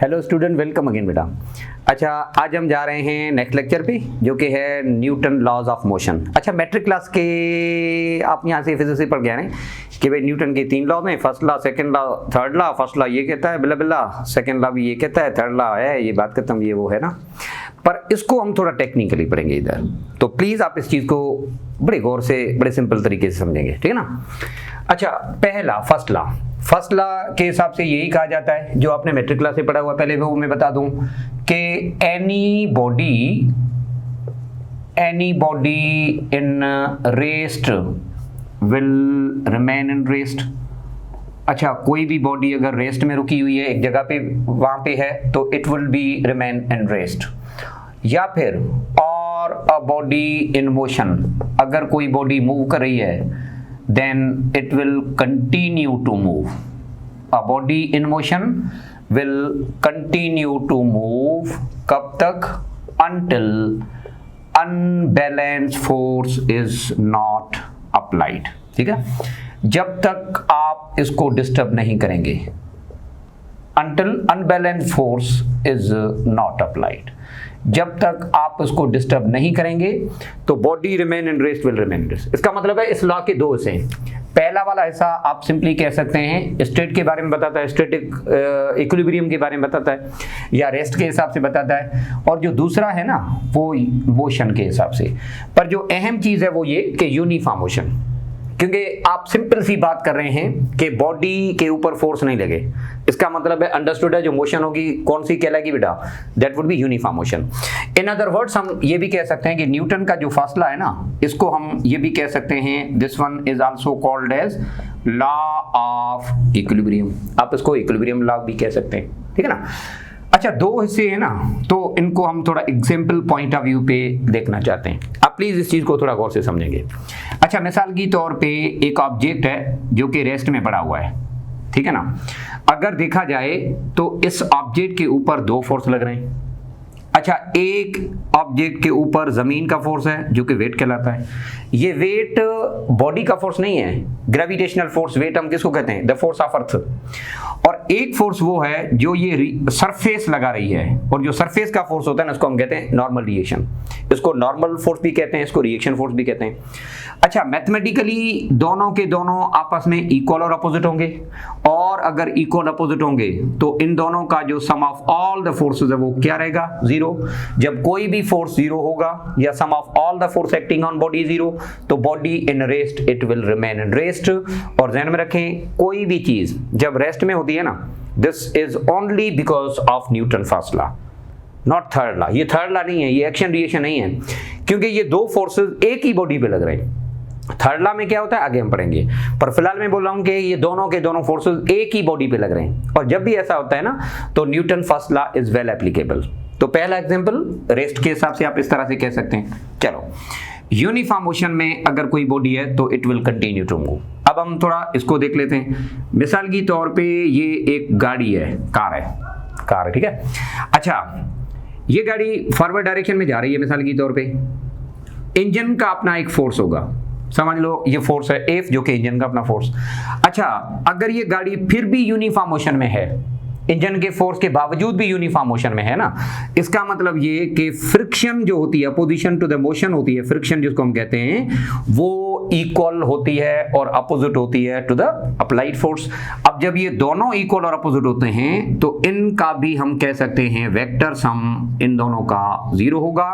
Hello student, welcome again बेटा। अच्छा, आज हम जा रहे हैं नेक्स्ट लेक्चर पे जो कि है न्यूटन लॉज ऑफ मोशन। अच्छा, मैट्रिक क्लास के आप यहाँ से फिजिक्स से पढ़ गए हैं कि भाई न्यूटन के 3 लॉज हैं, first law, second law, third law. First law ये कहता है बिला बिला, सेकंड लॉ भी ये कहता है, थर्ड लॉ है ये बात खत्म, ये वो है ना। पर इसको हम थोड़ा टेक्निकली पढ़ेंगे इधर, तो प्लीज आप इस चीज को बड़े गौर से बड़े सिंपल तरीके से समझेंगे, ठीक है ना। अच्छा, पहला फर्स्ट लॉ के हिसाब से यही कहा जाता है जो आपने मैट्रिक क्लास से पढ़ा हुआ, पहले वो मैं बता दूं कि any body in rest will remain in rest. अच्छा, कोई भी बॉडी अगर रेस्ट में रुकी हुई है एक जगह पे, वहां पे है, तो it will be remain in rest. या फिर और अ बॉडी इन मोशन, अगर कोई बॉडी मूव कर रही है then it will continue to move. A body in motion will continue to move कब तक? Until unbalanced force is not applied. ठीक है, जब तक आप इसको डिस्टर्ब नहीं करेंगे, until unbalanced force is not applied, जब तक आप उसको डिस्टर्ब नहीं करेंगे तो body remain in rest will remain in rest. इसका मतलब है इस लॉ के दो हिस्से हैं। पहला वाला हिस्सा आप सिंपली कह सकते हैं स्टेट के बारे में बताता है, स्टैटिक इक्विलिब्रियम के बारे में बताता है या रेस्ट के हिसाब से बताता है, और जो दूसरा है ना वो मोशन के हिसाब से। पर जो अहम चीज है वो ये कि यूनिफॉर्म मोशन, क्योंकि आप सिंपल सी बात कर रहे हैं कि बॉडी के ऊपर फोर्स नहीं लगे, इसका मतलब है अंडरस्टूड है जो मोशन होगी कौन सी कहलाएगी बेटा? That would be uniform motion. In other words हम ये भी कह सकते हैं कि न्यूटन का जो फासला है ना, इसको हम ये भी कह सकते हैं, this one is also called as law of equilibrium. आप इसको इक्विलिब्रियम लॉ भी कह सकते हैं, ठीक है ना। अच्छा, दो हिस्से हैं ना, तो इनको हम थोड़ा एग्जाम्पल पॉइंट ऑफ व्यू पे देखना चाहते हैं। आप प्लीज इस चीज को थोड़ा गौर से समझेंगे। अच्छा, मिसाल की तौर पे एक ऑब्जेक्ट है जो कि रेस्ट में पड़ा हुआ है, ठीक है ना। अगर देखा जाए तो इस ऑब्जेक्ट के ऊपर दो फोर्स लग रहे हैं। अच्छा, एक ऑब्जेक्ट के ऊपर जमीन का फोर्स है जो कि वेट कहलाता है। ये वेट बॉडी का फोर्स नहीं है, ग्रेविटेशनल फोर्स। वेट हम किसको कहते हैं? The force of earth. और एक फोर्स वो है जो ये सरफेस लगा रही है, और जो सरफेस का फोर्स होता है ना उसको हम कहते हैं नॉर्मल रिएक्शन। इसको नॉर्मल फोर्स भी कहते हैं, इसको रिएक्शन फोर्स भी कहते हैं। अच्छा, मैथमेटिकली दोनों के दोनों आपस में इक्वल और अपोजिट होंगे, और अगर इक्वल अपोजिट होंगे तो इन दोनों का जो सम ऑफ ऑल द फोर्सेस है वो क्या रहेगा? जीरो। जब कोई भी फोर्स जीरो होगा या sum of all the force acting on body zero, तो body in rest it will remain in rest. और ध्यान में रखें, कोई भी चीज जब रेस्ट में होती है ना, this is only because of Newton first law, not third law. ये थर्ड लॉ नहीं है, ये एक्शन रिएक्शन नहीं है, क्योंकि ये दो फोर्सेस एक ही बॉडी पे लग रहे हैं। थर्ड लॉ में क्या होता है आगे हम पढ़ेंगे, पर फिलहाल मैं बोल रहा हूं कि ये दोनों के दोनों फोर्सेस एक ही बॉडी पे लग रहे हैं। और जब भी ऐसा होता है ना, तो Newton first law is well applicable. तो पहला एग्जांपल रेस्ट के हिसाब से आप इस तरह से कह सकते हैं। चलो, यूनिफॉर्म मोशन में अगर कोई बॉडी है तो it will continue to move. अब हम थोड़ा इसको देख लेते हैं। मिसाल की तौर पे ये एक गाड़ी है, कार है, ठीक है। अच्छा, ये गाड़ी फॉरवर्ड डायरेक्शन में जा रही है मिसाल की तौर पे। इंजन का अपना एक फोर्स होगा, समझ लो ये फोर्स है एफ, जो कि इंजन का अपना फोर्स। अच्छा, अगर ये गाड़ी फिर भी यूनिफॉर्म मोशन में है, इंजन के फोर्स के बावजूद भी यूनिफॉर्म मोशन में है ना, इसका मतलब ये कि फ्रिक्शन जो होती है, अपोजिशन टू द मोशन होती है, फ्रिक्शन जिसको हम कहते हैं, वो इक्वल होती है और अपोजिट होती है टू द अप्लाइड फोर्स। अब जब ये दोनों इक्वल और अपोजिट होते हैं तो इनका भी हम कह सकते हैं वेक्टर सम इन दोनों का जीरो होगा।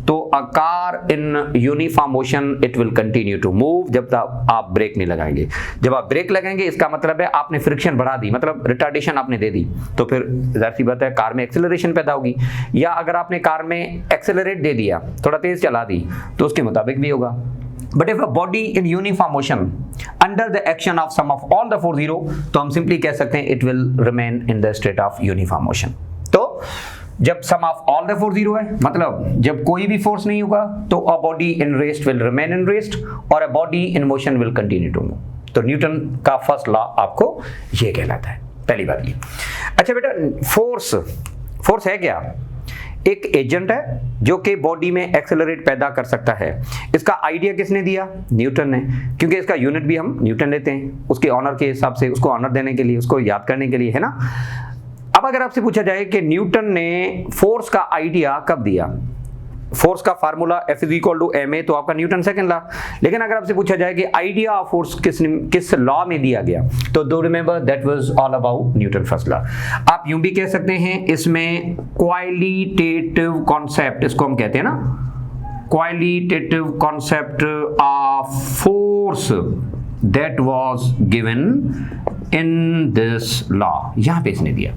तो a car in uniform motion it will continue to move जब तक आप ब्रेक नहीं लगाएंगे। जब आप ब्रेक लगाएंगे इसका मतलब है आपने फ्रिक्शन बढ़ा दी, मतलब रिटार्डेशन आपने दे दी, तो फिर जाहिर सी बात है कार में एक्सेलरेशन पैदा होगी। या अगर आपने कार में एक्सेलरेट दे दिया, थोड़ा तेज चला दी, तो उसके मुताबिक भी होगा। But if a body in uniform motion under the action of sum of all the force zero, तो हम सिंपली कह सकते हैं it will remain in the state of uniform motion. तो जब sum of all the force zero है, मतलब जब कोई भी फोर्स नहीं होगा, तो a body in rest will remain in rest और a body in motion will continue to move. तो न्यूटन का फर्स्ट लॉ आपको ये कहलाता है, पहली बात ये। अच्छा बेटा, फोर्स है क्या? एक एजेंट है जो कि बॉडी में एक्सेलरेट पैदा कर सकता है। इसका आइडिया किसने दिया? न्यूटन ने, क्योंकि इसका यूनिट भी हम न्यूटन लेते हैं उसके ऑनर के हिसाब से, उसको ऑनर देने के लिए, उसको याद करने के लिए, है ना। अब अगर आपसे पूछा जाए कि न्यूटन ने फोर्स का आइडिया कब दिया, फोर्स का formula F is equal to ma, तो आपका न्यूटन सेकंड लॉ। लेकिन अगर आपसे पूछा जाए कि आइडिया ऑफ फोर्स किस लॉ में दिया गया, तो do remember that was all about Newton first law. आप यूं भी कह सकते हैं, इसमें क्वालिटेटिव कॉन्सेप्ट, इसको हम कहते हैं ना, qualitative concept of force that was given in this law, यहां पे इसने दिया।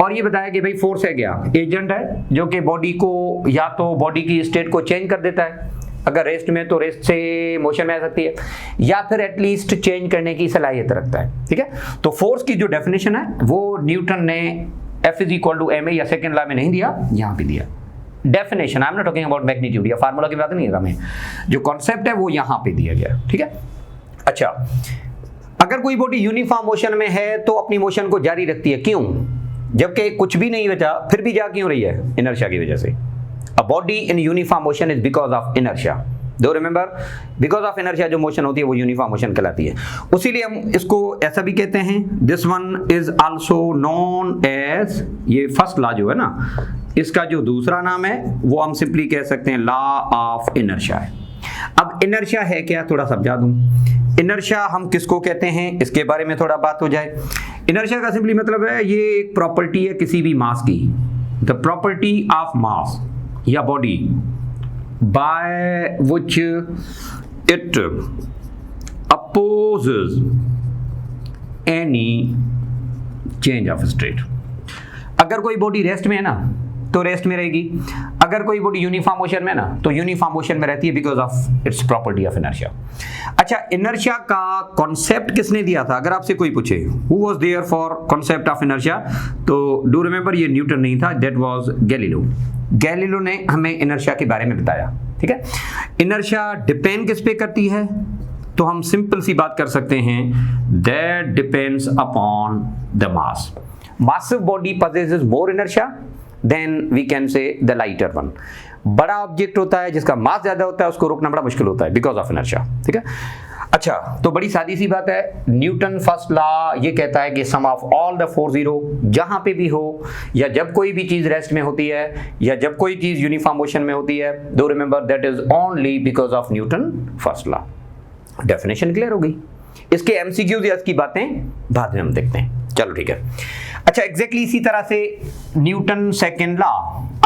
और ये बताया कि भाई फोर्स है क्या, एजेंट है जो कि बॉडी को या तो बॉडी की स्टेट को चेंज कर देता है, अगर रेस्ट में तो रेस्ट से मोशन में आ सकती है, या फिर एटलीस्ट चेंज करने की सलाहियत रखता है। ठीक है, तो फोर्स की जो डेफिनेशन है वो न्यूटन ने F is equal to ma या सेकेंड लॉ में नहीं दिया, यहां पे दिया definition. I am not talking about magnitude या फार्मूला की बात नहीं है हमें, जो कॉन्सेप्ट है वो यहां पे दिया गया। ठीक है, अच्छा, अगर कोई बॉडी यूनिफॉर्म मोशन में है तो अपनी मोशन को जारी रखती है, क्यों? जबकि कुछ भी नहीं बचा फिर भी जा क्यों रही है? इनर्शिया की वजह से। अ body in uniform motion is because of inertia. Do remember, because of inertia जो मोशन होती है वो यूनिफॉर्म मोशन कहलाती है। उसीलिए हम इसको ऐसा भी कहते हैं, this one is also known as, ये फर्स्ट लॉ जो है ना, इसका जो दूसरा नाम है वो हम सिंपली कह सकते हैं लॉ ऑफ इनर्शिया है। अब इनर्शिया है क्या, थोड़ा समझा दूं। इनर्शिया हम किसको कहते हैं, इसके बारे में थोड़ा बात हो जाए। इनर्शिया का सिंपली मतलब है ये एक प्रॉपर्टी है किसी भी मास की, द प्रॉपर्टी ऑफ मास या body by which it opposes any change of state. अगर कोई बॉडी रेस्ट में है ना तो रेस्ट में रहेगी, अगर कोई बॉडी यूनिफॉर्म मोशन में ना तो यूनिफॉर्म मोशन में रहती है because of its property of inertia. अच्छा, इनर्शिया का कॉन्सेप्ट किसने दिया था? अगर आपसे कोई पूछे who was there for concept of inertia, तो डू रिमेंबर ये न्यूटन नहीं था, दैट वाज गैलीलियो। गैलीलियो ने हमें इनर्शिया के बारे में बताया। ठीक है, इनर्शिया डिपेंड किस पे करती है? तो हम सिंपल सी बात कर सकते हैं, that depends upon the mass. Massive body possesses more inertia then we can say the lighter one। बड़ा ऑब्जेक्ट होता है जिसका मास ज्यादा होता है, उसको रोकना बड़ा मुश्किल होता है बिकॉज ऑफ इनर्शिया। ठीक है, अच्छा, तो बड़ी सादी सी बात है, न्यूटन फर्स्ट लॉ ये कहता है कि sum of all the force zero, जहां पे भी हो या जब कोई भी चीज रेस्ट में होती है या जब कोई चीज यूनिफॉर्म मोशन में होती है, do remember that is only because of Newton first law. Definition clear हो गई। इसके एमसीक्यूज या इसकी बातें बाद में हम देखते हैं। चलो ठीक है, अच्छा, एग्जैक्टली इसी तरह से न्यूटन सेकेंड लॉ।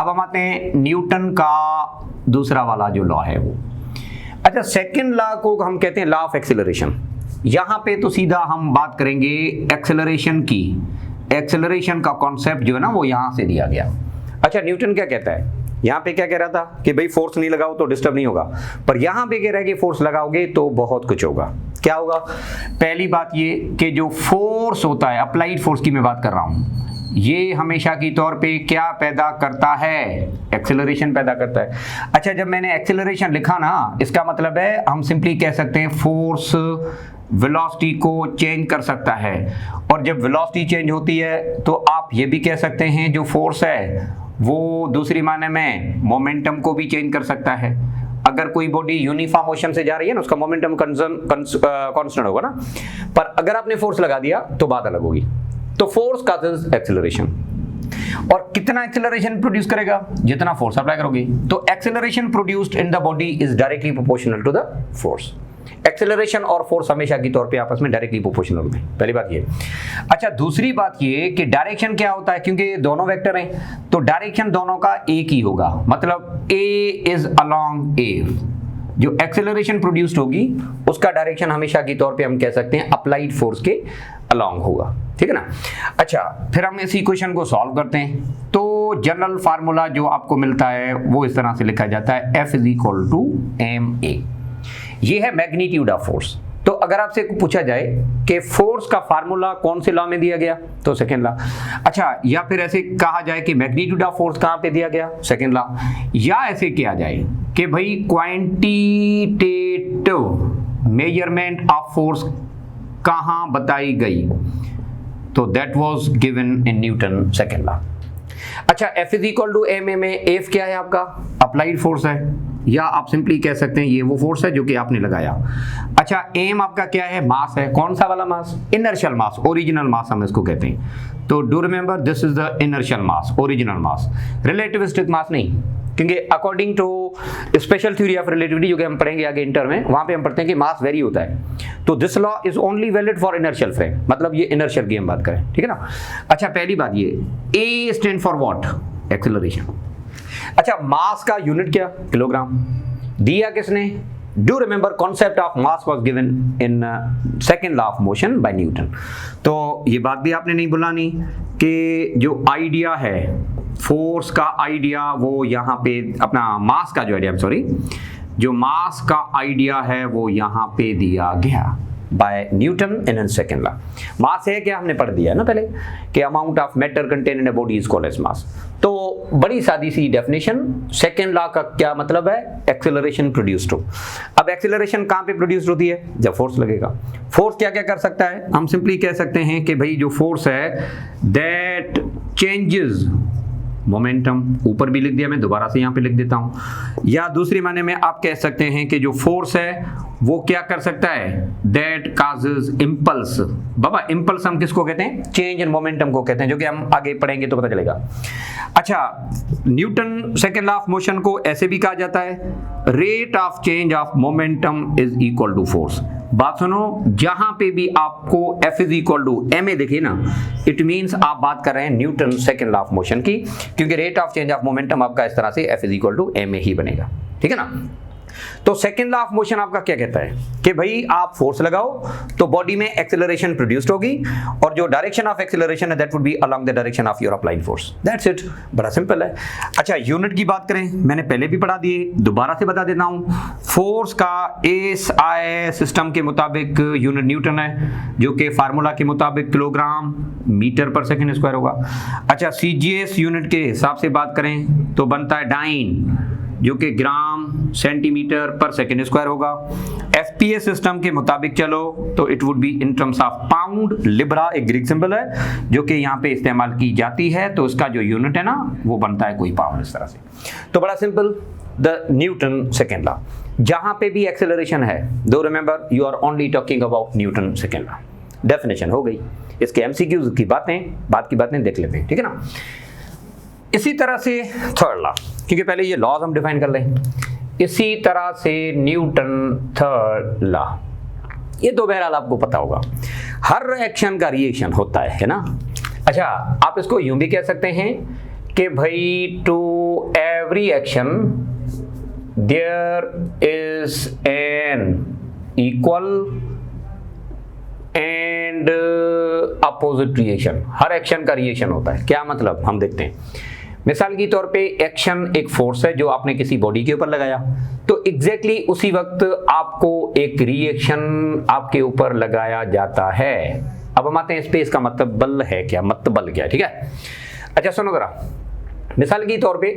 अब हम आते हैं न्यूटन का दूसरा वाला जो लॉ है वो। अच्छा, सेकेंड लॉ को हम कहते हैं लॉ ऑफ एक्सेलरेशन। यहां पे तो सीधा हम बात करेंगे एक्सेलरेशन की। एक्सेलरेशन का कॉन्सेप्ट जो है ना वो यहां से दिया गया। अच्छा, न्यूटन क्या कहता है? यहां पे क्या कह रहा था कि भाई फोर्स नहीं लगाओ तो डिस्टर्ब नहीं होगा, पर यहां पे कह रहा है कि फोर्स लगाओगे तो बहुत कुछ होगा। क्या होगा? पहली बात ये कि जो फोर्स होता है, अप्लाइड फोर्स की मैं बात कर रहा हूं, ये हमेशा की तौर पे क्या पैदा करता है? एक्सेलरेशन पैदा करता है। अच्छा, जब मैंने एक्सेलरेशन लिखा ना, इसका मतलब है हम सिंपली कह सकते हैं फोर्स वेलोसिटी को चेंज कर सकता है। और जब वेलोसिटी चेंज होती है तो आप ये भी कह सकते हैं जो फोर्स है वो दूसरी माने में मोमेंटम को भी चेंज कर सकता है। अगर कोई बॉडी यूनिफॉर्म मोशन से जा रही है ना, उसका मोमेंटम कांस्टेंट होगा ना, पर अगर आपने फोर्स लगा दिया तो बात अलग होगी। तो फोर्स काजेस एक्सेलरेशन, और कितना एक्सेलरेशन प्रोड्यूस करेगा? जितना फोर्स अप्लाई करोगे। तो acceleration produced in the body is directly proportional to the force. Acceleration और फोर्स हमेशा की तौर पे आपस में डायरेक्टली प्रोपोर्शनल होते हैं, पहली बात ये। अच्छा, दूसरी बात ये कि डायरेक्शन क्या होता है, क्योंकि ये दोनों वेक्टर हैं तो डायरेक्शन दोनों का एक ही होगा, मतलब ए इज अलोंग ए। जो एक्सेलरेशन प्रोड्यूस्ड होगी उसका डायरेक्शन हमेशा की तौर पे हम कह सकते हैं अप्लाइड फोर्स के अलोंग होगा। ठीक है ना? अच्छा, फिर हम इस इक्वेशन को सॉल्व करते हैं तो जनरल फार्मूला जो आपको मिलता है वो इस तरह से लिखा जाता है, F is equal to ma। ये है मैग्नीट्यूड ऑफ फोर्स। तो अगर आपसे पूछा जाए कि फोर्स का फार्मूला कौन से लॉ में दिया गया, तो सेकेंड लॉ। अच्छा, या फिर ऐसे कहा जाए कि मैग्नीट्यूड ऑफ फोर्स कहां पे दिया गया, सेकेंड लॉ। या ऐसे किया जाए कि भाई क्वांटिटेटिव मेजरमेंट ऑफ फोर्स कहां बताई गई, तो that was given in Newton second law. अच्छा, F is equal to ma में F क्या है आपका? अप्लाइड फोर्स है। या आप सिंपली कह सकते हैं ये वो फोर्स है जो कि आपने लगाया। अच्छा, एम आपका क्या है? मास है। कौन सा वाला मास? इनर्शियल मास, ओरिजिनल मास हम इसको कहते हैं। तो do remember this is the inertial mass, original mass, relativistic mass नहीं, क्योंकि according to special theory of relativity जो कि हम पढ़ेंगे आगे इंटर में, वहां पे हम पढ़ते हैं कि मास वेरी होता है। तो this law is only valid for inertial frame, मतलब ये इनर्शियल की हम बात करें, ठीक है ना। अच्छा, पहली बात ये a stand for what? Acceleration. अच्छा, मास का यूनिट क्या? किलोग्राम। दिया किसने? Do remember concept of mass was given in second law of motion by Newton. तो ये बात भी आपने नहीं भुलानी कि जो आइडिया है फोर्स का आइडिया, वो यहाँ पे अपना मास का जो आइडिया, सॉरी, जो मास का आइडिया है वो यहाँ पे दिया गया by Newton in second law. Mass है क्या? हमने पढ़ दिया है ना पहले कि amount of matter contain in a body is called as mass. तो बड़ी सादी सी डेफिनेशन, सेकंड लॉ का क्या मतलब है? एक्सेलरेशन प्रोड्यूस्ड हो। अब एक्सेलरेशन कहाँ पे प्रोड्यूस्ड होती है? जब फोर्स लगेगा। फोर्स क्या क्या कर सकता है? हम सिंपली कह सकते हैं कि भाई जो फोर्स है दैट चेंजेस मोमेंटम, ऊपर भी लिख दिया मैं, दोबारा से यहाँ पे लिख देता हूँ। या दूसरी माने में आप कह सकते हैं कि जो फोर्स है वो क्या कर सकता है? That causes impulse. Baba, impulse हम किसको कहते हैं? चेंज इन मोमेंटम को कहते हैं, जो कि हम आगे पढ़ेंगे तो पता चलेगा। अच्छा, Newton second law of motion को ऐसे भी कहा जाता है, rate of change of momentum is equal to force. बात सुनो, जहां पे भी आपको F is equal to ma दिखे ना, इट मींस आप बात कर रहे हैं Newton second law of motion की, क्योंकि rate of change of momentum आपका इस तरह से F is equal to ma ही बनेगा, ठीक है ना। तो सेकंड लॉ ऑफ मोशन आपका क्या कहता है कि भाई आप फोर्स लगाओ तो बॉडी में एक्सेलरेशन प्रोड्यूस्ड होगी, और जो डायरेक्शन ऑफ एक्सेलरेशन है that would B along the direction of your applied force. That's it, बड़ा सिंपल है। अच्छा, यूनिट की बात करें, मैंने पहले भी पढ़ा दिए, दोबारा से बता देता हूं। फोर्स का एसआई सिस्टम के मुताबिक यूनिट न्यूटन है, जो कि फार्मूला के मुताबिक kilogram metre per second square होगा। अच्छा, सीजीएस यूनिट के हिसाब से बात करें तो बनता है डाइन, जो कि ग्राम सेंटीमीटर पर सेकेंड स्क्वायर होगा। एफपीएस सिस्टम के मुताबिक चलो तो it would be in terms of pound. Libra एक ग्रीक सिंबल है जो कि यहाँ पे इस्तेमाल की जाती है, तो इसका जो यूनिट है ना वो बनता है कोई पाउंड, इस तरह से। तो बड़ा simple, the Newton second law, जहां पे भी एक्सेलरेशन है, do remember you are only talking about Newton second law. Definition हो गई, इसके एमसीक्यूज की बातें देख लेते हैं, ठीक है ना। इसी तरह से थर्ड लॉ, क्योंकि पहले ये लॉज हम डिफाइन कर लें। इसी तरह से न्यूटन थर्ड लॉ, ये तो बहरहाल आपको पता होगा, हर एक्शन का रिएक्शन होता है ना। अच्छा, आप इसको यूं भी कह सकते हैं कि भाई to every action there is an equal and opposite reaction. हर एक्शन का रिएक्शन होता है। क्या मतलब? हम देखते हैं। मिसाल के तौर पे एक्शन एक फोर्स है जो आपने किसी बॉडी के ऊपर लगाया, तो एग्जैक्टली उसी वक्त आपको एक रिएक्शन आपके ऊपर लगाया जाता है। अब हम आते हैं इस पे, इसका मतलब बल है क्या, मतबल क्या, ठीक है। अच्छा सुनो जरा, मिसाल के तौर पे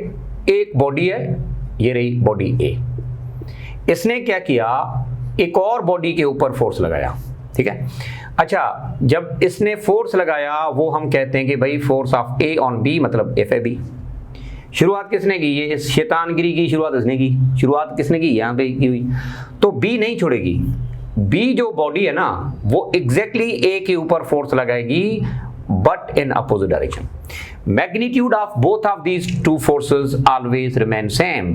एक बॉडी है, ये रही बॉडी ए, इसने क्या किया, एक और बॉडी के ऊपर फोर्स लगाया, ठीक है। अच्छा, जब इसने फोर्स लगाया वो हम कहते हैं कि भाई force of A on B, मतलब एफ ए बी। शुरुआत किसने की? ये इस शैतानगिरी की शुरुआत इसने की। शुरुआत किसने की? यहाँ पे की हुई। तो बी नहीं छोड़ेगी। बी जो बॉडी है ना वो एग्जैक्टली ए के ऊपर फोर्स लगाएगी, but in opposite direction. Magnitude of both of these two forces always remain same,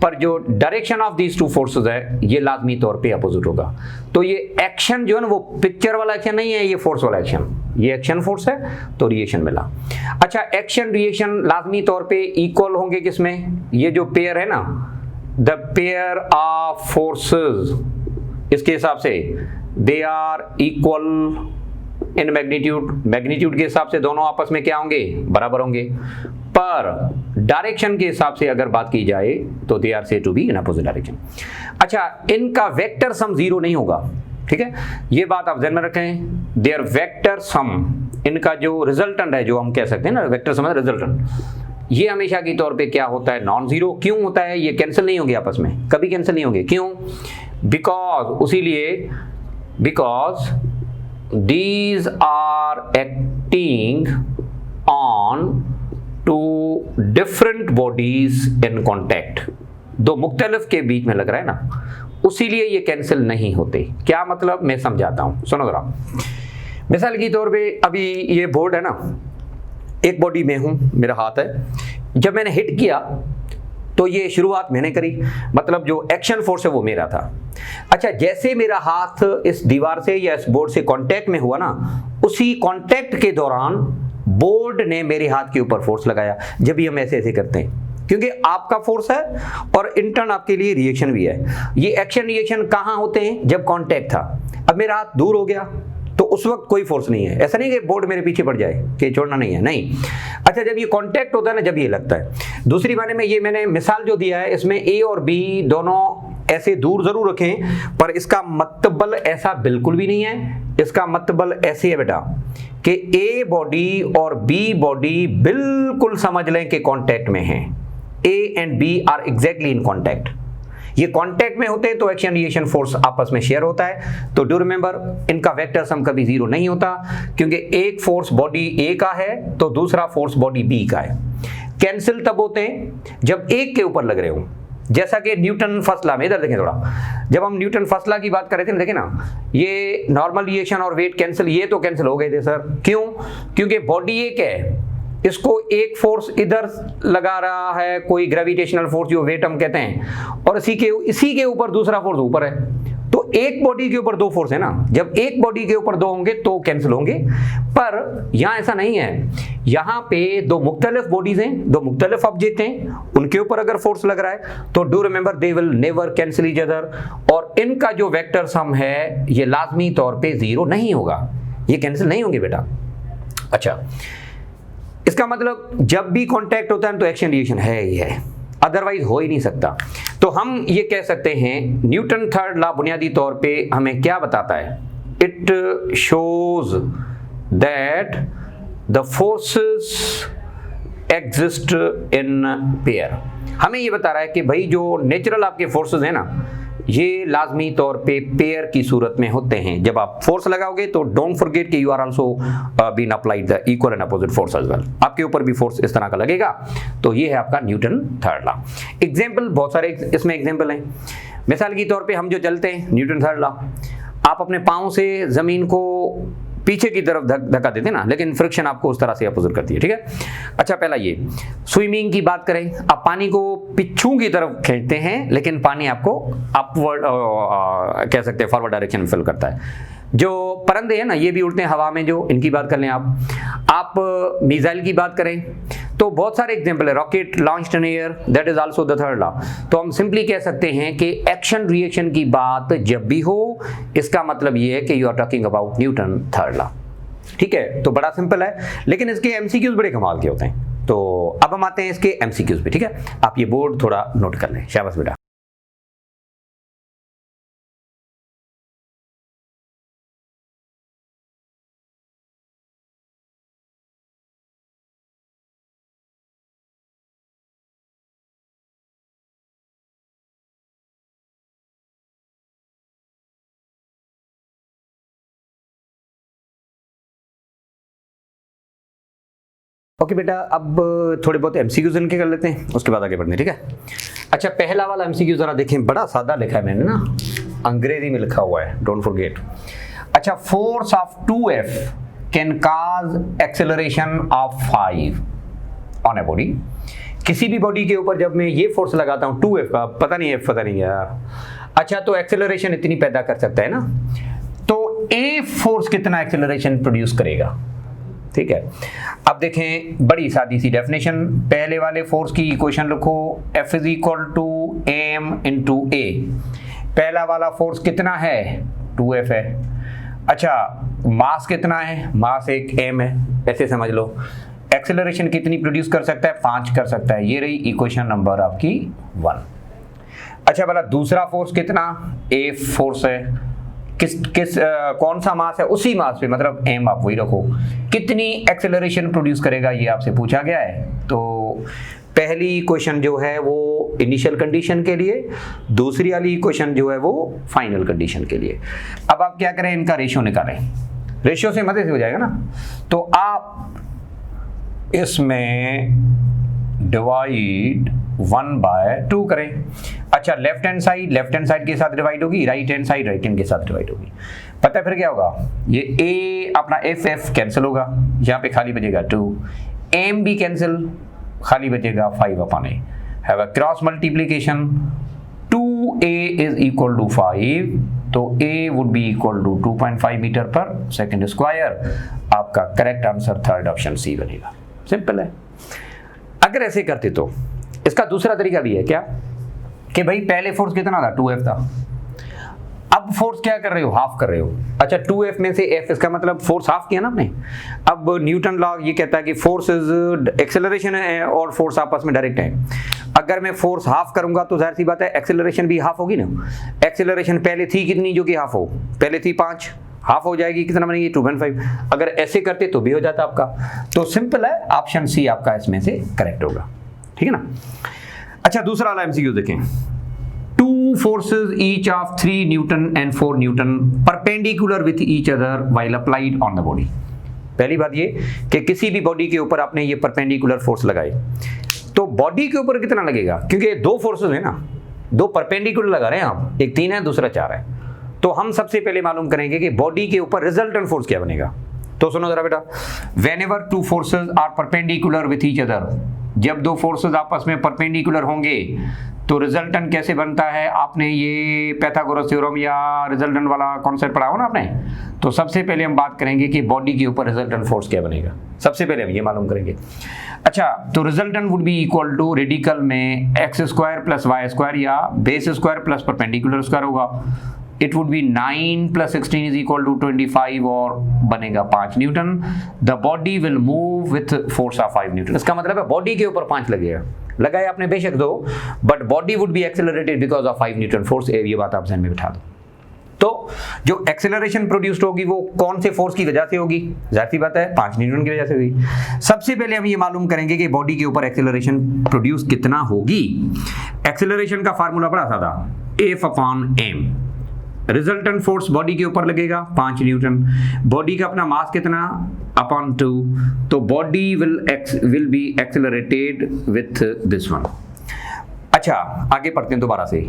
पर जो direction of these two forces है ये लाजमी तौर पे अपोजिट होगा। तो ये एक्शन जो है ना वो पिक्चर वाला एक्शन नहीं है, ये फोर्स वाला एक्शन। ये एक्शन फोर्स है तो रिएक्शन मिला। अच्छा, एक्शन रिएक्शन लाजमी तौर पे इक्वल होंगे किसमें? ये जो पेयर है ना, द पेयर ऑफ फोर्सेस, इसके हिसाब से they are equal in magnitude. Magnitude के हिसाब से दोनों आपस में क्या होंगे? बराबर होंगे। पर डायरेक्शन के हिसाब से अगर बात की जाए तो they are said to be in opposite direction. अच्छा, इनका वेक्टर सम जीरो नहीं होगा, ठीक है, ये बात आप ध्यान में रखें। देयर वेक्टर सम, इनका जो रिजल्टेंट है, जो हम कह सकते हैं ना वेक्टर सम रिजल्टेंट, ये हमेशा की तौर पे क्या होता है? Non zero. क्यों होता है? ये कैंसिल नहीं होंगे आपस में, कभी कैंसिल नहीं होंगे। क्यों? Because these are acting on two different bodies in contact, दो मुख्तलिफ के बीच में लग रहा है ना, उसीलिए ये कैंसिल नहीं होते। क्या मतलब, मैं समझाता हूं, सुनो जरा। मिसाल के तौर पे अभी ये बोर्ड है ना, एक बॉडी में हूं, मेरा हाथ है, जब मैंने हिट किया तो ये शुरुआत मैंने करी, मतलब जो एक्शन फोर्स है वो मेरा था। अच्छा, जैसे मेरा हाथ इस दीवार से या इस बोर्ड से कांटेक्ट में हुआ ना, उसी कांटेक्ट के दौरान बोर्ड ने मेरे हाथ के ऊपर फोर्स लगाया। जब भी हम ऐसे ऐसे करते हैं, क्योंकि आपका फोर्स है और इंटर्न आपके लिए रिएक्शन भी है। ये एक्शन रिएक्शन कहां होते हैं, जब कांटेक्ट था। अब मेरा हाथ दूर हो गया तो उस वक्त कोई फोर्स नहीं है, ऐसा नहीं कि बोर्ड मेरे पीछे पड़ जाए कि छोड़ना नहीं है, नहीं। अच्छा, जब ये कांटेक्ट होता है ना, जब ये लगता है। दूसरी माने में, ये मैंने मिसाल जो दिया है, इसमें ए और बी दोनों ऐसे दूर जरूर रखें, पर इसका मतबल ऐसा बिल्कुल भी नहीं है। इसका मतबल ऐसे है बेटा कि ए बॉडी और बी बॉडी बिल्कुल समझ लें कि कांटेक्ट में हैं। A and B are exactly in contact. ये कांटेक्ट में होते हैं तो एक्शन रिएक्शन फोर्स आपस में शेयर होता है। तो डू रिमेंबर, इनका वेक्टर सम कभी जीरो नहीं होता, क्योंकि एक फोर्स बॉडी ए का है तो दूसरा फोर्स बॉडी बी का है। कैंसिल तब होते हैं जब एक के ऊपर लग रहे हो, जैसा कि न्यूटन फर्स्ट लॉ में। इधर देखें थोड़ा, जब हम न्यूटन फर्स्ट लॉ की बात कर रहे थे ना, देखें ना, ये नॉर्मल रिएक्शन और वेट कैंसिल, ये तो कैंसिल हो गए थे सर। क्यों? क्योंकि बॉडी एक है, इसको एक फोर्स इधर लगा रहा है, कोई ग्रेविटेशनल फोर्स जो वेट हम कहते हैं, और इसी के ऊपर दूसरा फोर्स ऊपर है। तो एक बॉडी के ऊपर दो फोर्स है ना, जब एक बॉडी के ऊपर दो होंगे तो कैंसिल होंगे। पर यहां ऐसा नहीं है, यहां पे दो मुख्तलिफ बॉडीज हैं, दो मुख्तलिफ ऑब्जेक्ट हैं, उनके ऊपर अगर फोर्स लग रहा है तो do remember they will never cancel each other, और इनका जो वेक्टर सम है ये लाजमी तौर पे जीरो नहीं होगा, ये कैंसिल नहीं होंगे बेटा। अच्छा, इसका मतलब जब भी कांटेक्ट होता है तो एक्शन रिएक्शन है ही है, अदरवाइज हो ही नहीं सकता। तो हम ये कह सकते हैं न्यूटन थर्ड लॉ बुनियादी तौर पे हमें क्या बताता है, it shows that the forces exist in pair. हमें ये बता रहा है कि भाई जो नेचुरल आपके फोर्सेस हैं ना, ये लाजमी तौर पे पेयर की सूरत में होते हैं। जब आप फोर्स लगाओगे तो डोंट फॉरगेट कि you are also been applied the equal and opposite force as well. आपके ऊपर भी फोर्स इस तरह का लगेगा। तो ये है आपका न्यूटन थर्ड लॉ। एग्जाम्पल बहुत सारे इसमें एग्जाम्पल हैं। मिसाल के तौर पे हम जो चलते हैं न्यूटन थर्ड लॉ, आप अपने पाँव से जमीन को पीछे की तरफ धक्का देते हैं ना, लेकिन फ्रिक्शन आपको उस तरह से अपोजिट करती है, ठीक है। अच्छा, पहला ये स्विमिंग की बात करें, आप पानी को पिछू की तरफ खींचते हैं, लेकिन पानी आपको अपवर्ड कह सकते हैं फॉरवर्ड डायरेक्शन में फिल करता है। जो परिंदे हैं ना, ये भी उड़ते हैं हवा में, जो इनकी बात कर लें आप मिसाइल की बात करें तो बहुत सारे एग्जांपल है। Rocket launched in air, that is also the third law. तो हम सिंपली कह सकते हैं कि एक्शन रिएक्शन की बात जब भी हो, इसका मतलब ये है कि you are talking about Newton third law, ठीक है। तो बड़ा सिंपल है, लेकिन इसके एमसीक्यूज बड़े कमाल के होते हैं। तो अब हम आते हैं इसके एमसीक्यूज पे, ठीक है। आप ये बोर्ड थोड़ा नोट कर लें, शाबाश बेटा। ओके बेटा, अब थोड़े बहुत एमसीक्यूज इनके कर लेते हैं, उसके बाद आगे बढ़ने, ठीक है। अच्छा, पहला वाला एमसीक्यू जरा देखें, बड़ा सादा लिखा है मैंने ना, अंग्रेजी में लिखा हुआ है, डोंट फॉरगेट। अच्छा, force of 2F can cause acceleration of 5 on a body. किसी भी बॉडी के ऊपर जब मैं ये फोर्स लगाता हूँ 2F का, पता नहीं F पता नहीं यार, अच्छा तो एक्सेलरेशन इतनी पैदा कर सकता है ना। तो ए फोर्स कितना एक्सेलरेशन प्रोड्यूस करेगा, ठीक है। अब देखें, बड़ी सादी सी डेफिनेशन, पहले वाले फोर्स की इक्वेशन लिखो, F is equal to m into a. पहला वाला फोर्स कितना है, 2F है। अच्छा, मास कितना है, मास एक m है, ऐसे समझ लो। एक्सेलरेशन कितनी प्रोड्यूस कर सकता है, 5 कर सकता है। ये रही इक्वेशन नंबर आपकी 1। अच्छा, वाला दूसरा फोर्स कितना, a फोर्स है, कौन सा मास है, उसी मास पे, मतलब m आप वही रखो। कितनी एक्सेलरेशन प्रोड्यूस करेगा ये आपसे पूछा गया है। तो पहली इक्वेशन जो है वो इनिशियल कंडीशन के लिए, दूसरी वाली इक्वेशन जो है वो फाइनल कंडीशन के लिए। अब आप क्या करें, इनका रेशियो निकालें, रेशियो से मदद हो जाएगा ना। तो आप इसमें डिवाइड 1/2 करें। अच्छा, लेफ्ट हैंड साइड के साथ डिवाइड होगी, राइट हैंड साइड के साथ डिवाइड होगी। पता है फिर क्या होगा, ये a अपना एफ कैंसिल होगा, यहाँ पे खाली बचेगा 2, m भी कैंसिल, खाली बचेगा 5/a। Have a cross multiplication, 2a is equal to 5, तो a would be equal to 2.5 metre per second square. आपका correct answer third option C बनेगा। सिंपल है। अगर ऐसे करते तो इसका दूसरा तरीका भी है क्या, कि भाई पहले फोर्स कितना था, 2F था, अब फोर्स क्या कर रहे हो, हाफ कर रहे हो। अच्छा, 2F में से F, इसका मतलब फोर्स हाफ किया ना आपने। अब न्यूटन लॉ ये कहता है कि फोर्स इज एक्सेलरेशन है और फोर्स आपस में डायरेक्ट है। अगर मैं फोर्स हाफ करूंगा तो जाहिर सी बात है एक्सेलरेशन भी हाफ होगी ना। एक्सेलरेशन पहले थी कितनी जो कि हाफ हो, पहले थी 5, हाफ हो जाएगी, कितना बनेगी 2.5। अगर ऐसे करते तो भी हो जाता आपका। तो सिंपल है, ऑप्शन सी आपका इसमें से करेक्ट होगा। ठीक है ना। अच्छा, दूसरा वाला एमसीक्यू देखें। 2 forces each of 3 Newton and 4 Newton perpendicular with each other while applied on the body। पहली बात ये कि किसी भी बॉडी के ऊपर आपने ये परपेंडिकुलर फोर्स लगाए, तो बॉडी के ऊपर कितना लगेगा, क्योंकि 2 फोर्सेस है ना, 2 परपेंडिकुलर लगा रहे हैं हम, एक 3 है दूसरा 4 है। तो हम सबसे पहले मालूम करेंगे कि बॉडी के ऊपर रिजल्टेंट फोर्स क्या बनेगा। तो सुनो जरा बेटा, whenever 2 forces are perpendicular with each other, जब 2 फोर्सेस आपस में परपेंडिकुलर होंगे तो रिजल्टेंट कैसे बनता है। आपने ये पाइथागोरस थ्योरम या रिजल्टेंट वाला कॉन्सेप्ट पढ़ा हो ना आपने। तो सबसे पहले हम बात करेंगे कि बॉडी के ऊपर रिजल्टेंट फोर्स क्या बनेगा, सबसे पहले हम ये मालूम करेंगे। अच्छा, तो resultant would be equal to radical में x² + y² या base square plus perpendicular square होगा। It would be 9 + 16 is equal to 25 और बनेगा 5 newton. The body will move with force of 5 newton. इसका मतलब है बॉडी के ऊपर 5 लगेगा, लगाए आपने बेशक 2, but body would be accelerated because of 5 Newton force. ये बात आप ध्यान में बिठा दो। तो जो एक्सेलरेशन प्रोड्यूस्ड होगी वो कौन से फोर्स की वजह से होगी, जाहिर सी बात है 5 न्यूटन की वजह से होगी। सबसे पहले हम ये मालूम करेंगे कि बॉडी के ऊपर एक्सेलरेशन प्रोड्यूस कितना होगी। एक्सेलरेशन का फार्मूला बड़ा सादा, F/m। रिजल्टेंट फोर्स बॉडी के ऊपर लगेगा 5 न्यूटन, बॉडी का अपना मास कितना अपॉन 2, तो body will be accelerated with this one. अच्छा, आगे पढ़ते हैं दोबारा से।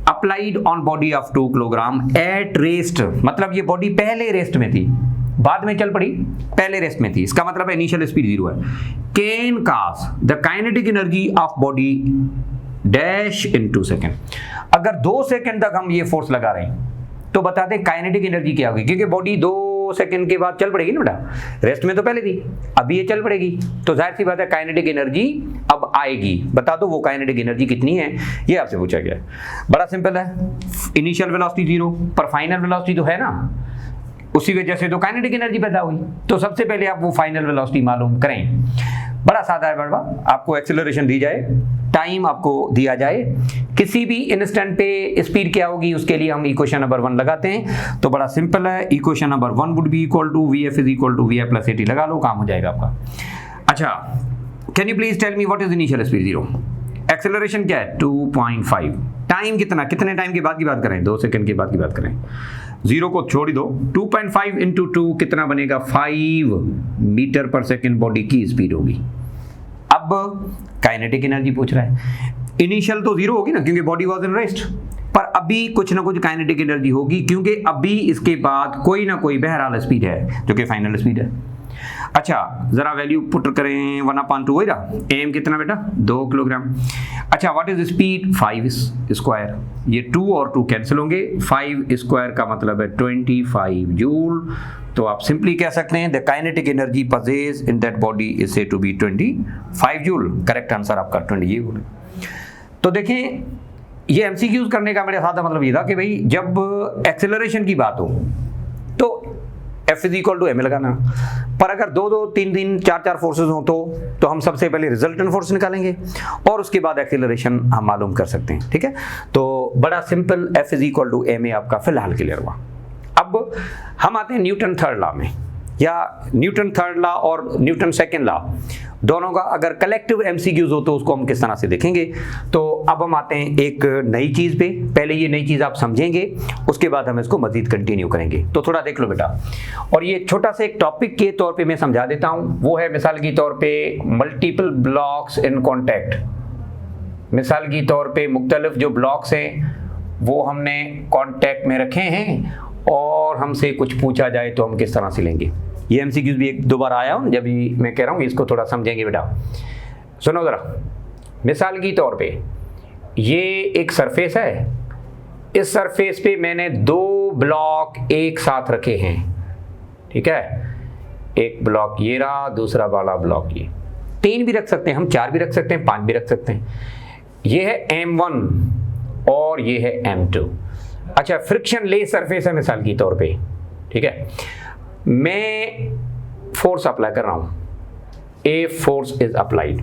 Applied on body of 2 kilogram at rest, मतलब ये बॉडी पहले रेस्ट में थी, बाद में चल पड़ी, पहले रेस्ट में थी। इसका मतलब है इनिशियल स्पीड 0 है। Can cause the kinetic energy of body dash in 2 second. अगर 2 सेकेंड तक हम ये फोर्स लगा रहे हैं तो बता दें काइनेटिक एनर्जी क्या होगी, क्योंकि बॉडी 2 सेकेंड के बाद चल पड़ेगी ना बेटा, रेस्ट में तो पहले थी, अभी ये चल पड़ेगी, तो जाहिर सी बात है काइनेटिक एनर्जी अब आएगी। बता दो वो काइनेटिक एनर्जी कितनी है, ये आपसे पूछा गया है। बड़ा सिंपल है, इनिशियल वेलोसिटी 0 पर फाइनल वेलोसिटी तो है ना, उसी वजह से तो काइनेटिक एनर्जी पैदा हुई। तो सबसे पहले आप वो फाइनल वेलोसिटी मालूम करें। बड़ा सादा है बड़वा, आपको एक्सेलरेशन दी जाए, टाइम आपको दिया जाए, किसी भी इंस्टेंट पे स्पीड क्या होगी उसके लिए हम इक्वेशन नंबर 1 लगाते हैं। तो बड़ा सिंपल है, equation number 1 would be equal to VF is equal to VI + AT, लगा लो, काम हो जाएगा आपका। अच्छा, can you please tell me what is initial speed 0, acceleration क्या है 2.5, टाइम कितना, कितने टाइम के बाद की बात करें, 2 सेकंड के बाद की बात करें, 0 को छोड़ ही दो, 2.5 × 2 कितना बनेगा 5 मीटर पर सेकेंड बॉडी की स्पीड होगी। अब काइनेटिक एनर्जी पूछ रहा है, इनिशियल तो 0 होगी ना क्योंकि बॉडी वाज इन रेस्ट, पर अभी कुछ ना कुछ काइनेटिक एनर्जी होगी क्योंकि अभी इसके बाद कोई ना कोई बहरहाल स्पीड है जो कि फाइनल स्पीड है। अच्छा, जरा वैल्यू पुट करें, 1/2 वही रहा, एम कितना बेटा 2 किलोग्राम। अच्छा, व्हाट इज स्पीड 5 स्क्वायर, ये 2 और 2 कैंसिल होंगे, 5 स्क्वायर का मतलब है 25 जूल। तो आप सिंपली कह सकते हैं the kinetic energy possess in that body is said to be 25 joule. Correct answer आपका 20 जूल। तो देखें, ये एमसीक्यूज करने का मेरा सादा मतलब ये था कि भाई जब एक्सेलरेशन की बात हो तो F is equal to m लगाना, पर अगर 2-2, 3-3, 4-4 फोर्सेस हो तो हम सबसे पहले रिजल्टेंट फोर्स निकालेंगे और उसके बाद एक्सेलरेशन हम मालूम कर सकते हैं। ठीक है, तो बड़ा simple, F is equal to ma आपका फिलहाल क्लियर हुआ। अब हम आते हैं न्यूटन थर्ड लॉ में, या न्यूटन थर्ड लॉ और न्यूटन सेकेंड लॉ, दोनों का अगर कलेक्टिव एमसीक्यूज हो तो उसको हम किस तरह से देखेंगे। तो अब हम आते हैं एक नई चीज पे। पहले ये नई चीज आप समझेंगे, उसके बाद हम इसको मजीद कंटिन्यू करेंगे। तो थोड़ा देख लो बेटा, और ये छोटा सा एक टॉपिक के तौर पे मैं समझा देता हूं। वो है मिसाल के तौर पे मल्टीपल ब्लॉक्स इन कॉन्टैक्ट। मिसाल की तौर पे मुख्तलिफ जो ब्लॉक्स हैं वो हमने कॉन्टैक्ट में रखे हैं और हमसे कुछ पूछा जाए तो हम किस तरह से लेंगे। ये एमसीक्यूज भी एक दो बार आया हूं, जब भी मैं कह रहा हूं इसको थोड़ा समझेंगे बेटा। सुनो जरा, मिसाल की तौर पे ये एक सरफेस है, इस सरफेस पे मैंने दो ब्लॉक एक साथ रखे हैं, ठीक है। एक ब्लॉक ये रहा, दूसरा वाला ब्लॉक ये। 3 भी रख सकते हैं हम, 4 भी रख सकते हैं, 5 भी रख सकते हैं। ये है M1 और ये है M2। अच्छा, फ्रिक्शन लेस सरफेस है मिसाल की तौर पे, ठीक है। मैं फोर्स अप्लाई कर रहा हूं, ए फोर्स इज अप्लाइड।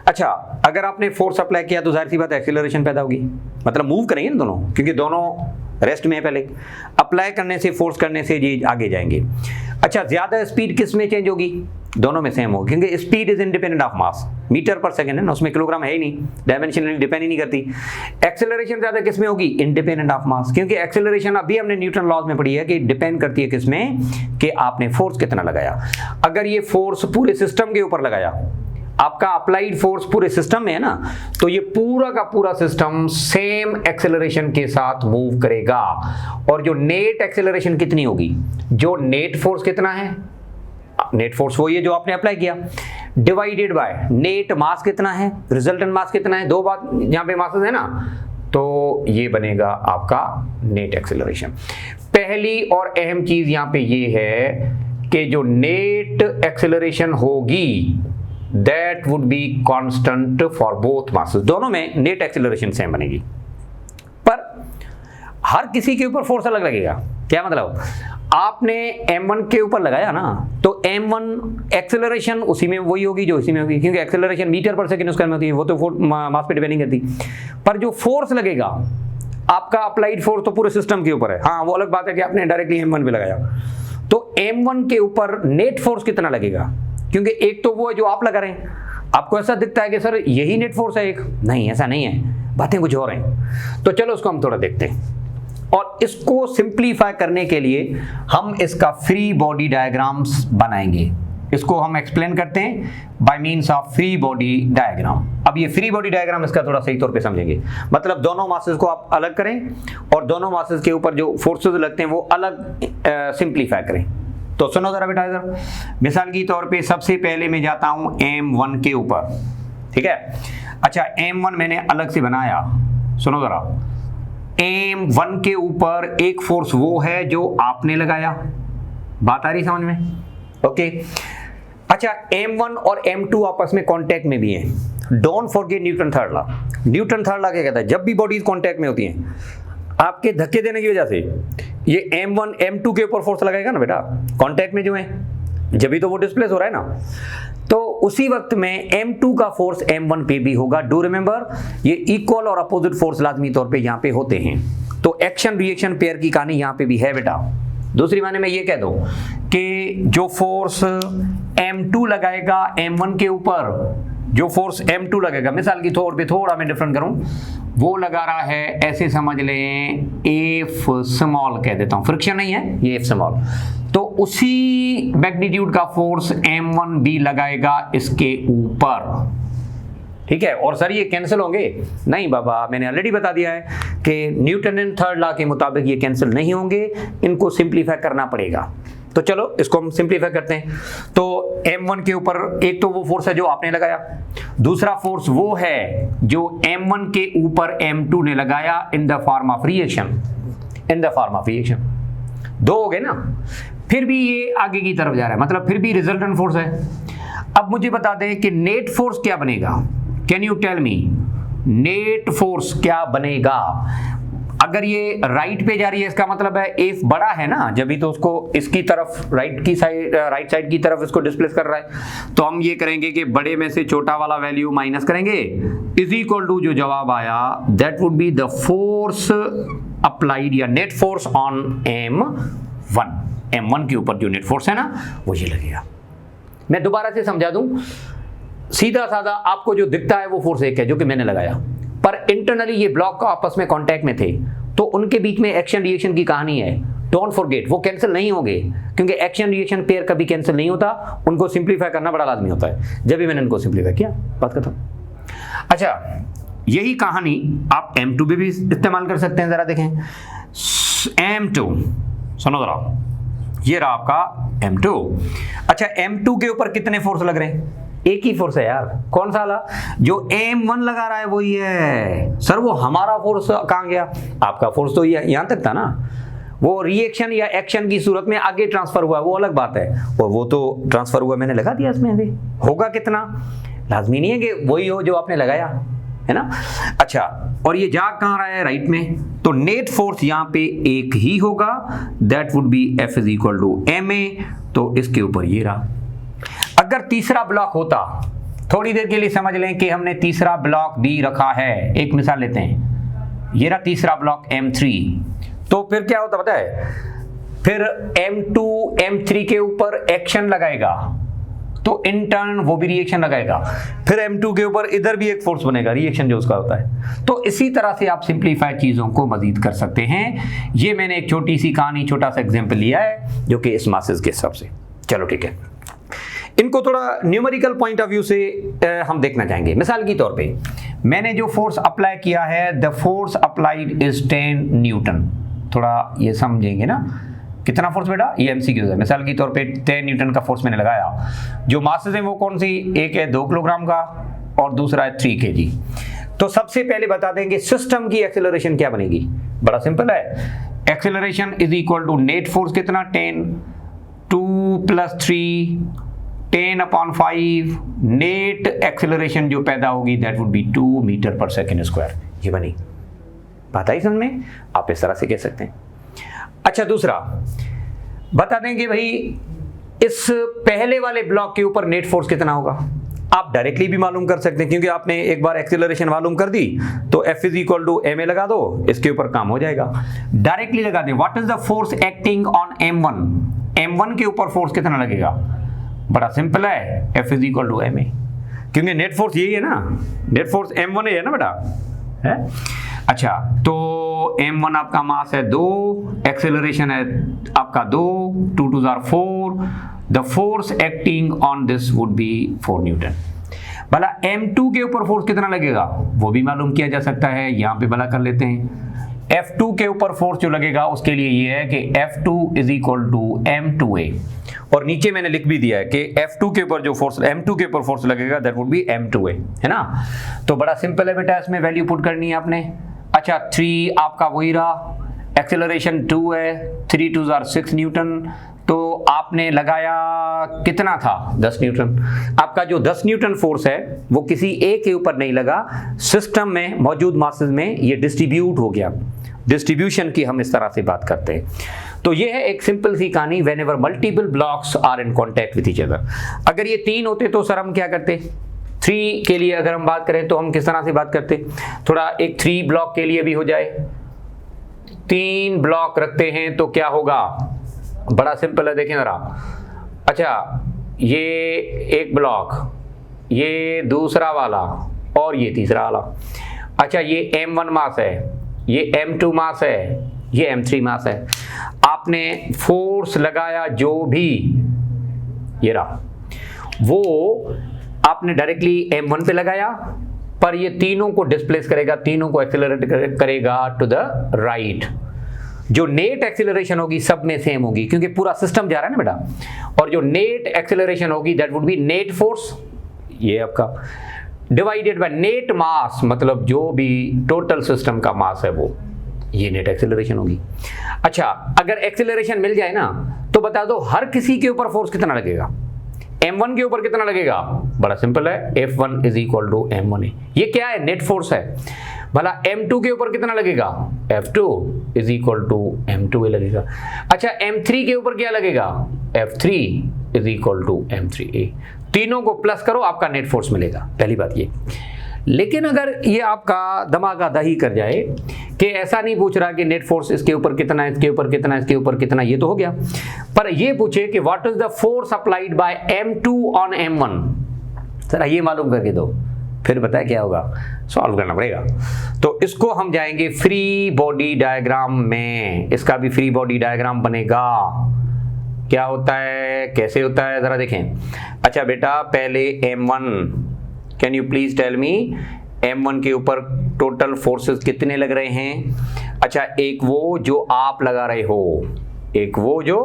अच्छा, अगर आपने फोर्स अप्लाई किया तो जाहिर सी बात है एक्सीलरेशन पैदा होगी, मतलब मूव करेंगे ना दोनों, क्योंकि दोनों रेस्ट में है। पहले अप्लाई करने से, फोर्स करने से ये आगे जाएंगे। अच्छा, ज्यादा स्पीड किस में चेंज होगी? दोनों में सेम होगी, क्योंकि speed is independent of mass. Metre per second है ना, उसमें किलोग्राम है ही नहीं, डायमेंशनली डिपेंड ही नहीं करती। एक्सेलरेशन ज्यादा किस में होगी? इंडिपेंडेंट ऑफ मास, क्योंकि एक्सेलरेशन अभी हमने न्यूटन लॉज में पढ़ी है कि डिपेंड करती है किस में, कि आपने फोर्स कितना लगाया। अगर ये फोर्स पूरे सिस्टम के ऊपर लगाया, आपका अप्लाइड फोर्स पूरे सिस्टम में है ना, तो ये पूरा का पूरा सिस्टम सेम एक्सेलरेशन के साथ मूव करेगा। और जो नेट एक्सेलरेशन कितनी होगी, जो नेट फोर्स कितना है, नेट फोर्स वो ये जो आपने अप्लाई किया, डिवाइडेड बाय नेट मास कितना है, रिजल्टेंट मास कितना है, दो बात यहां पे मासेस है ना, तो ये बनेगा आपका नेट एक्सेलरेशन। पहली और अहम चीज यहां पे ये है कि जो नेट एक्सेलरेशन होगी that would be constant for both masses. दोनों में नेट एक्सेलरेशन सेम बनेगी, पर हर किसी के ऊपर फोर्स अलग लगेगा। क्या मतलब, आपने M1 के ऊपर लगाया ना, तो M1 एक्सेलरेशन उसी में वही होगी जो इसी में होगी, क्योंकि एक्सेलरेशन मीटर पर सेकंड उसका में होती है, वो तो मास पे डिपेंड नहीं करती। पर जो फोर्स लगेगा आपका अप्लाइड फोर्स तो पूरे सिस्टम के ऊपर है। हाँ, वो अलग बात है कि आपने डायरेक्टली M1 पे लगाया, तो M1 के ऊपर नेट फोर्स कितना लगेगा, क्योंकि एक तो वो है जो आप लगा रहे हैं। आपको ऐसा दिखता है कि सर यही नेट फोर्स है एक, नहीं ऐसा नहीं है, बातें कुछ और हैं। तो चलो उसको हम थोड़ा देखते हैं, और इसको सिंप्लीफाई करने के लिए हम इसका फ्री बॉडी डायग्राम्स बनाएंगे। इसको हम एक्सप्लेन करते हैं by means of free body diagram. अब ये फ्री बॉडी डायग्राम इसका थोड़ा सही तौर पे समझेंगे, मतलब दोनों मासेस को आप अलग करें और दोनों मासेस के ऊपर जो फोर्सेस लगते हैं वो अलग सिंप्लीफाई करें। तो सुनो जरा बेटा, इधर मिसाल की तौर पे सबसे पहले मैं जाता हूं M1 के ऊपर, ठीक है। अच्छा, M1 मैंने अलग से बनाया। सुनो जरा, M1 के ऊपर एक फोर्स वो है जो आपने लगाया, बात आ रही समझ में? ओके। अच्छा, M1 और M2 आपस में कांटेक्ट में भी हैं। Don't forget Newton third law. Newton third law क्या कहता है, जब भी बॉडीज कांटेक्ट में होती हैं, आपके धक्के देने की वजह से ये M1 M2 के ऊपर फोर्स लगाएगा ना बेटा, कांटेक्ट में जो है, जब भी तो वो डिस्प्लेस हो रहा है ना, तो उसी वक्त में M2 का फोर्स M1 पे भी होगा। डू रिमेंबर, ये इक्वल और अपोजिट फोर्स लाजमी तौर पे यहाँ पे होते हैं। तो एक्शन रिएक्शन पेयर की कहानी यहाँ पे भी है बेटा। दूसरी माने में ये कह दो कि जो फोर्स M2 लगाएगा M1 के ऊपर, जो फोर्स M2 लगेगा, मिसाल की तौर पे थोड़ा मैं डिफरेंट करूं, वो लगा रहा है, ऐसे समझ लें एफ स्मॉल कह देता हूं, फ्रिक्शन नहीं है ये एफ स्मॉल, तो उसी मैग्नीट्यूड का फोर्स M1 भी लगाएगा इसके ऊपर, ठीक है। और सर ये कैंसिल होंगे? नहीं बाबा, मैंने ऑलरेडी बता दिया है कि न्यूटन थर्ड लॉ के मुताबिक ये कैंसिल नहीं होंगे, इनको सिंप्लीफाई करना पड़ेगा। तो चलो इसको हम सिंप्लीफाई करते हैं। तो M1 के ऊपर एक तो वो फोर्स है जो आपने लगाया, दूसरा फोर्स वो है जो M1 के ऊपर M2 ने लगाया in the form of reaction, in the form of reaction. दो हो गए ना, फिर भी ये आगे की तरफ जा रहा है, मतलब फिर भी रिजल्टेंट फोर्स है। अब मुझे बता दें कि नेट फोर्स क्या बनेगा, can you tell me net force क्या बनेगा? अगर ये राइट पे जा रही है इसका मतलब है एफ बड़ा है ना, जब भी तो उसको इसकी तरफ राइट साइड की तरफ इसको डिस्प्लेस कर रहा है, तो हम ये करेंगे कि बड़े में से छोटा वाला वैल्यू माइनस करेंगे, इज इक्वल टू जो जवाब आया that would be the force applied या नेट फोर्स ऑन M1 के ऊपर जो नेट फोर्स है ना वो ये लगेगा। मैं दोबारा से समझा दूं, सीधा साधा आपको जो दिखता है वो फोर्स एक है जो कि मैंने लगाया, पर इंटरनली ये ब्लॉक का आपस में कांटेक्ट में थे, तो उनके बीच में एक्शन रिएक्शन की कहानी है। डोंट फॉरगेट, वो कैंसिल नहीं होंगे, क्योंकि एक्शन रिएक्शन पेयर कभी कैंसिल नहीं होता, उनको सिंप्लीफाई करना बड़ा लाजमी होता है। जब भी मैंने इनको सिंप्लीफाई किया, बात खत्म। अच्छा, यही कहानी आप M2 भी इस्तेमाल कर सकते हैं। जरा देखें M2, सुनो जरा, ये रहा आपका M2। अच्छा, M2 के ऊपर कितने फोर्स लग रहे हैं? एक ही फोर्स है यार। कौन सा वाला? जो M1 लगा रहा है वही है। सर वो हमारा फोर्स कहाँ गया? आपका फोर्स तो यहां तक था ना, वो रिएक्शन या एक्शन की सूरत में आगे ट्रांसफर हुआ, वो अलग बात है, और वो तो ट्रांसफर हुआ मैंने लगा दिया इसमें। अभी होगा कितना, लाजमी नहीं है कि वही हो जो आपने लगाया, है ना। अच्छा, और ये जा कहाँ रहा है? राइट में, तो नेट फोर्स यहाँ पे एक ही होगा, that would be F is equal to ma, तो इसके ऊपर ये रहा। अगर तीसरा ब्लॉक होता, थोड़ी देर के लिए समझ लें कि हमने तीसरा ब्लॉक दी रखा है, एक मिसाल लेते हैं, ये रहा तीसरा ब्लॉक M3, तो फिर क्या होता पता है? फिर M2 M3 के ऊपर एक्शन लगाएगा, तो इन टर्न वो भी रिएक्शन लगाएगा, फिर M2 के ऊपर इधर भी एक फोर्स बनेगा, रिएक्शन जो उसका होता है। तो इसी तरह से आप सिंप्लीफाइड चीजों को मजीद कर सकते हैं। ये मैंने एक छोटी सी कहानी, छोटा सा एग्जांपल लिया है जो कि इस मासेस के हिसाब से। चलो ठीक है, इनको थोड़ा न्यूमेरिकल पॉइंट ऑफ व्यू से हम देखना चाहेंगे। मिसाल के तौर पे मैंने जो फोर्स अप्लाई किया है, the force applied is 10 Newton. थोड़ा ये समझेंगे ना, कितना फोर्स बेटा, ये MCQ है। मिसाल के तौर पे 10 न्यूटन का फोर्स मैंने लगाया। जो मासेस हैं वो कौन सी? एक है 2 किलोग्राम का और दूसरा है 3 kg। तो सबसे पहले बता देंगे सिस्टम की एक्सेलरेशन क्या बनेगी। बड़ा सिंपल है, acceleration is equal to net force कितना, 10, 2 + 3, 10/5, नेट एक्सेलरेशन जो पैदा होगी दैट वुड बी 2 मीटर/सेकंड²। ये बनी बात आई समझ में? आप इस तरह से कह सकते हैं। अच्छा, दूसरा बता देंगे भाई, इस पहले वाले ब्लॉक के ऊपर नेट फोर्स कितना होगा। आप डायरेक्टली भी मालूम कर सकते हैं, क्योंकि आपने एक बार एक्सेलरेशन मालूम कर दी तो F is equal to ma लगा दो, इसके ऊपर काम हो जाएगा। डायरेक्टली लगा दें, what is the force acting on M1, M1 के ऊपर फोर्स कितना लगेगा। बड़ा सिंपल है, F is equal to ma, क्योंकि नेट फोर्स यही है ना, नेट फोर्स M1 है ना बेटा, है। अच्छा, तो M1 आपका मास है 2, एक्सेलरेशन है आपका 2, 2 × 2 = 4, the force acting on this would be 4 Newton. भला M2 के ऊपर फोर्स कितना लगेगा वो भी मालूम किया जा सकता है, यहां पे भला कर लेते हैं। F2 के ऊपर फोर्स जो लगेगा उसके लिए ये है कि F2 is equal to M2a, और नीचे मैंने लिख भी दिया है कि F2 के ऊपर जो फोर्स, M2 के ऊपर फोर्स लगेगा दैट वुड बी M2a, है ना। तो बड़ा सिंपल है बेटा, इसमें वैल्यू पुट करनी है आपने। अच्छा, 3 आपका वही रहा, एक्सेलरेशन 2 है, 3 × 2 = 6 न्यूटन, तो आपने लगाया कितना था, 10 न्यूटन। आपका जो 10 न्यूटन फोर्स है वो किसी एक के ऊपर नहीं लगा, सिस्टम में मौजूद मासेस में ये डिस्ट्रीब्यूट हो गया। डिस्ट्रीब्यूशन की हम इस तरह से बात करते हैं। तो ये है एक सिंपल सी कहानी, whenever multiple blocks are in contact with each other. अगर ये 3 होते तो सर हम क्या करते, 3 के लिए अगर हम बात करें तो हम किस तरह से बात करते, थोड़ा एक 3 ब्लॉक के लिए भी हो जाए। 3 ब्लॉक रखते हैं तो क्या होगा, बड़ा सिंपल है, देखें जरा। अच्छा, ये एक ब्लॉक, ये दूसरा वाला और ये तीसरा वाला। अच्छा, ये M1 मास है, ये M2 मास है, ये M3 मास है। आपने फोर्स लगाया जो भी, ये रहा, वो आपने डायरेक्टली M1 पे लगाया, पर ये तीनों को डिस्प्लेस करेगा, तीनों को एक्सेलरेट करेगा टू द राइट। जो नेट एक्सेलरेशन होगी सब में सेम होगी, क्योंकि पूरा सिस्टम जा रहा है ना बेटा। और जो नेट एक्सेलरेशन होगी that would B net force, ये आपका, डिवाइडेड बाय नेट मास, मतलब जो भी टोटल सिस्टम का मास है वो, ये नेट एक्सेलरेशन होगी। अच्छा, अगर एक्सेलरेशन मिल जाए ना तो बता दो हर किसी के ऊपर फोर्स कितना लगेगा। M1 के ऊपर कितना लगेगा, बड़ा सिंपल है, F1 is equal to M1a। ये क्या है, नेट फोर्स है। भला M2 के ऊपर कितना लगेगा, F2 is equal to M2a लगेगा। अच्छा, M3 के ऊपर क्या लगेगा, F3 is equal to M3a। तीनों को प्लस करो, आपका नेट फोर्स मिलेगा। पहली बात ये। लेकिन अगर ये आपका दमागा दही कर जाए कि ऐसा नहीं पूछ रहा कि नेट फोर्स इसके ऊपर कितना है, इसके ऊपर कितना है, इसके ऊपर कितना, ये तो हो गया। पर ये पूछे कि what is the force applied bye M2 on M1, जरा ये मालूम करके दो, फिर बताए क्या होगा, सॉल्व करना पड़ेगा। तो इसको हम जाएंगे फ्री बॉडी डायग्राम में, इसका भी फ्री बॉडी डायग्राम बनेगा। क्या होता है, कैसे होता है, जरा देखें। अच्छा बेटा, पहले M1, can you please tell me M1 के ऊपर टोटल फोर्सेस कितने लग रहे हैं? अच्छा, एक वो जो आप लगा रहे हो, एक वो जो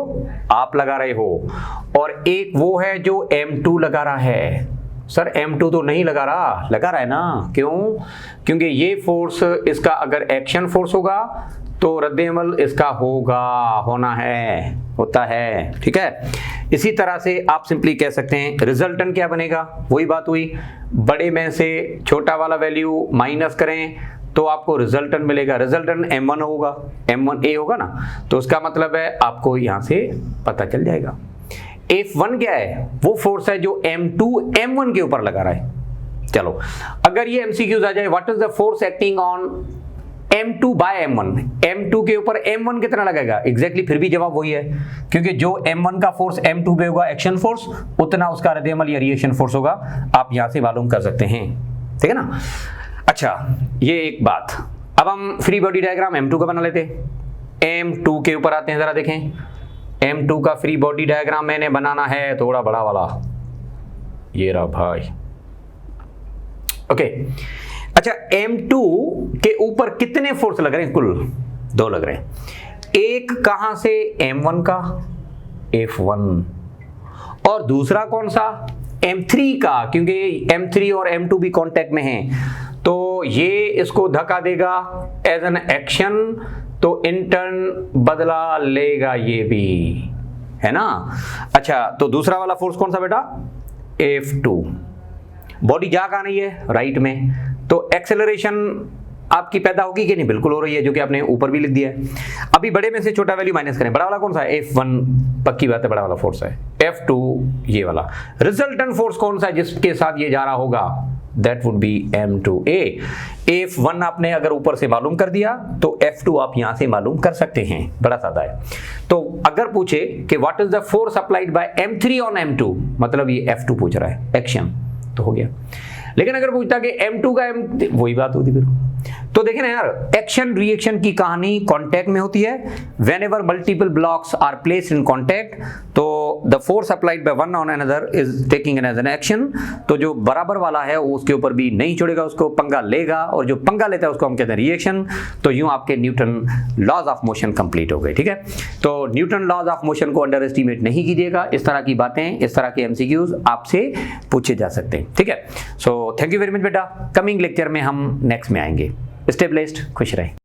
आप लगा रहे हो, और एक वो है जो M2 लगा रहा है। सर M2 तो नहीं लगा रहा, लगा रहा है ना, क्यों? क्योंकि ये फोर्स इसका अगर एक्शन फोर्स होगा तो रद्द-ए-अमल इसका होगा, होना है, होता है, ठीक है। इसी तरह से आप सिंपली कह सकते हैं रिजल्टेंट क्या बनेगा, वही बात हुई, बड़े में से छोटा वाला वैल्यू माइनस करें तो आपको रिजल्टेंट मिलेगा। रिजल्टेंट M1 होगा, M1A होगा ना, तो उसका मतलब है आपको यहां से पता चल जाएगा। F1 क्या है, वो फोर्स है जो M2 M1 के ऊपर लगा रहा है। चलो, अगर ये MCQs आ जाए, what is the force acting on M2 by M1, M2 के ऊपर M1 कितना लगेगा? एग्जैक्टली फिर भी जवाब वही है, क्योंकि जो M1 का फोर्स M2 पे होगा एक्शन फोर्स, उतना उसका रद्द-ए-अमल या रिएक्शन फोर्स होगा। आप यहां से मालूम कर सकते हैं, ठीक है ना। अच्छा, ये एक बात। अब हम फ्री बॉडी डायग्राम M2 का बना लेते हैं। M2 के ऊपर आते हैं, जरा देखें। M2 का फ्री बॉडी डायग्राम मैंने बनाना है थोड़ा बड़ा वाला, ये रहा भाई, ओके। अच्छा, M2 के ऊपर कितने फोर्स लग रहे हैं? कुल 2 लग रहे हैं। एक कहां से? M1 का, F1, और दूसरा कौन सा? M3 का, क्योंकि M3 और M2 भी कांटेक्ट में हैं, तो ये इसको धक्का देगा एज एन एक्शन, तो इंटर्न बदला लेगा ये भी, है ना। अच्छा, तो दूसरा वाला फोर्स कौन सा बेटा? F2। बॉडी जा कहां नहीं है? राइट में, तो एक्सेलरेशन आपकी पैदा होगी कि नहीं? बिल्कुल हो रही है, जो कि आपने ऊपर भी लिख दिया है। अभी बड़े में से छोटा वैल्यू माइनस करें, बड़ा वाला कौन सा है? F1, पक्की बात है बड़ा वाला फोर्स है। F2 ये वाला। रिजल्टेंट फोर्स कौन सा है जिसके साथ ये जा रहा होगा? That would B M2A। F1 आपने अगर ऊपर से मालूम कर दिया तो F2 आप यहां से मालूम कर सकते हैं, बड़ा सादा है। तो अगर पूछे कि what is the force applied bye M3 on M2, मतलब ये F2 पूछ रहा है, एक्शन, तो हो गया। लेकिन अगर पूछता कि M2 का M, वही बात होती फिर। तो देखें ना यार, एक्शन रिएक्शन की कहानी कांटेक्ट में होती है। Whenever multiple blocks are placed in contact, तो the force applied by one on another is taking an as an action. तो जो बराबर वाला है वो उसके ऊपर भी नहीं छोड़ेगा, उसको पंगा लेगा, और जो पंगा लेता है उसको हम कहते हैं रिएक्शन। तो यूं आपके Newton laws of motion complete हो गए, ठीक है। तो न्यूटन लॉज ऑफ मोशन को अंडर एस्टिमेट नहीं कीजिएगा। इस तरह की बातें, इस तरह के MCQs आपसे पूछे जा सकते हैं, ठीक है। So thank you very much बेटा। कमिंग लेक्चर में हम नेक्स्ट में आएंगे। स्टे ब्लेस्ड, खुश रहें।